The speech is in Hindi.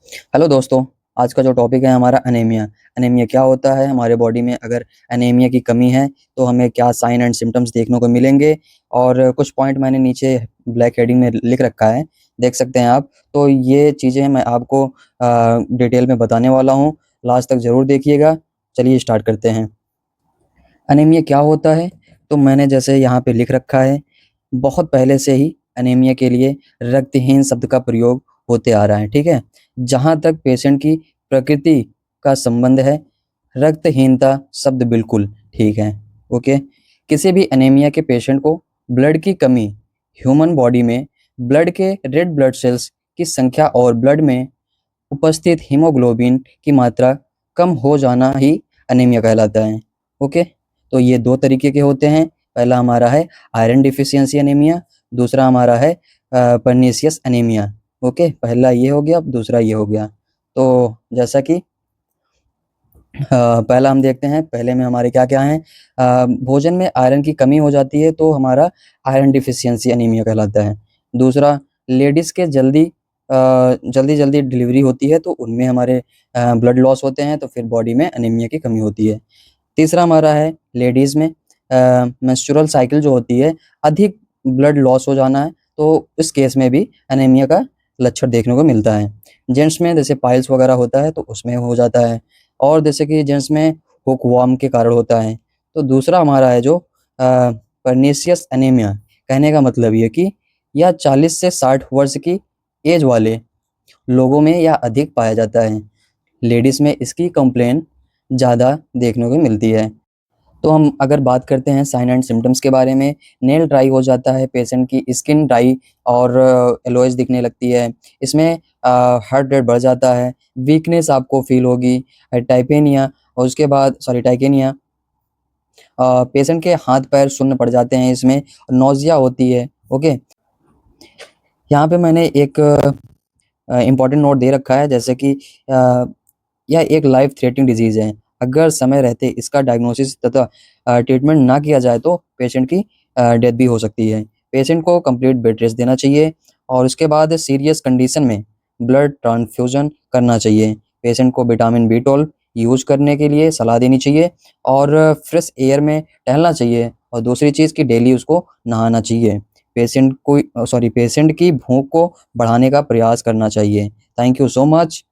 हेलो दोस्तों। आज का जो टॉपिक है हमारा अनीमिया। अनीमिया क्या होता है हमारे बॉडी में, अगर अनीमिया की कमी है तो हमें क्या साइन एंड सिम्टम्स देखने को मिलेंगे, और कुछ पॉइंट मैंने नीचे ब्लैक हेडिंग में लिख रखा है, देख सकते हैं आप। तो ये चीज़ें मैं आपको डिटेल में बताने वाला हूँ, लास्ट तक ज़रूर देखिएगा। चलिए स्टार्ट करते हैं। अनीमिया क्या होता है, तो मैंने जैसे यहाँ पे लिख रखा है, बहुत पहले से ही अनीमिया के लिए रक्तहीन शब्द का प्रयोग होते आ रहा है, ठीक है। जहाँ तक पेशेंट की प्रकृति का संबंध है, रक्तहीनता शब्द बिल्कुल ठीक है। ओके। किसी भी अनीमिया के पेशेंट को ब्लड की कमी, ह्यूमन बॉडी में ब्लड के रेड ब्लड सेल्स की संख्या और ब्लड में उपस्थित हीमोग्लोबिन की मात्रा कम हो जाना ही अनीमिया कहलाता है। ओके। तो ये दो तरीके के होते हैं। पहला हमारा है आयरन डिफिशियंसी अनीमिया, दूसरा हमारा है पर्नीशियस अनीमिया। ओके, पहला ये हो गया, अब दूसरा ये हो गया। तो जैसा कि पहला हम देखते हैं, पहले में हमारे क्या क्या हैं। भोजन में आयरन की कमी हो जाती है तो हमारा आयरन डिफिशियंसी अनीमिया कहलाता है। दूसरा, लेडीज़ के जल्दी जल्दी डिलीवरी होती है तो उनमें हमारे ब्लड लॉस होते हैं, तो फिर बॉडी में अनीमिया की कमी होती है। तीसरा हमारा है लेडीज़ में मेंस्ट्रुअल साइकिल जो होती है, अधिक ब्लड लॉस हो जाना है, तो इस केस में भी अनीमिया का लक्षण देखने को मिलता है। जेंट्स में जैसे पाइल्स वगैरह होता है तो उसमें हो जाता है, और जैसे कि जेंट्स में हुकवर्म के कारण होता है। तो दूसरा हमारा है जो पर्नीशियस एनीमिया, कहने का मतलब ये कि यह 40 से 60 वर्ष की एज वाले लोगों में यह अधिक पाया जाता है। लेडीज़ में इसकी कंप्लेन ज़्यादा देखने को मिलती है। तो हम अगर बात करते हैं साइन एंड सिम्टम्स के बारे में, नेल ड्राई हो जाता है, पेशेंट की स्किन ड्राई और येलोइश दिखने लगती है। इसमें हार्ट रेट बढ़ जाता है, वीकनेस आपको फील होगी, टाइपेनिया, और उसके बाद सॉरी टाइकेनिया, पेशेंट के हाथ पैर शून्य पड़ जाते हैं, इसमें नौजिया होती है। ओके। यहाँ पे मैंने एक इम्पॉर्टेंट नोट दे रखा है, जैसे कि यह एक लाइफ थ्रेटनिंग डिजीज़ है। अगर समय रहते इसका डायग्नोसिस तथा ट्रीटमेंट ना किया जाए तो पेशेंट की डेथ भी हो सकती है। पेशेंट को कंप्लीट बेड रेस्ट देना चाहिए, और उसके बाद सीरियस कंडीशन में ब्लड ट्रांसफ्यूजन करना चाहिए। पेशेंट को विटामिन बी12 यूज़ करने के लिए सलाह देनी चाहिए, और फ्रेश एयर में टहलना चाहिए, और दूसरी चीज़ कि डेली उसको नहाना चाहिए। पेशेंट की भूख को बढ़ाने का प्रयास करना चाहिए। Thank you so much.